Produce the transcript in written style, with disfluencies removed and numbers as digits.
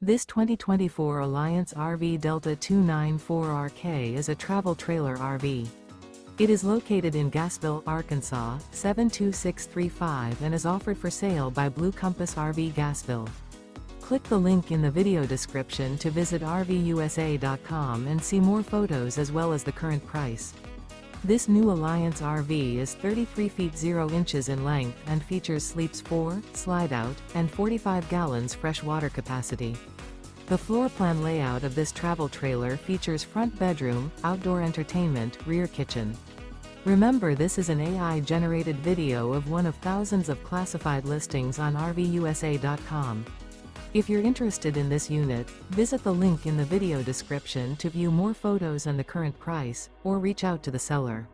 This 2024 Alliance RV Delta 294RK is a travel trailer RV. It is located in Gassville, Arkansas, 72635 and is offered for sale by Blue Compass RV Gassville. Click the link in the video description to visit RVUSA.com and see more photos as well as the current price. This new Alliance RV is 33 feet 0 inches in length and features sleeps 4, slide-out, and 45 gallons fresh water capacity. The floor plan layout of this travel trailer features front bedroom, outdoor entertainment, rear kitchen. Remember, this is an AI-generated video of one of thousands of classified listings on RVUSA.com. If you're interested in this unit, visit the link in the video description to view more photos and the current price, or reach out to the seller.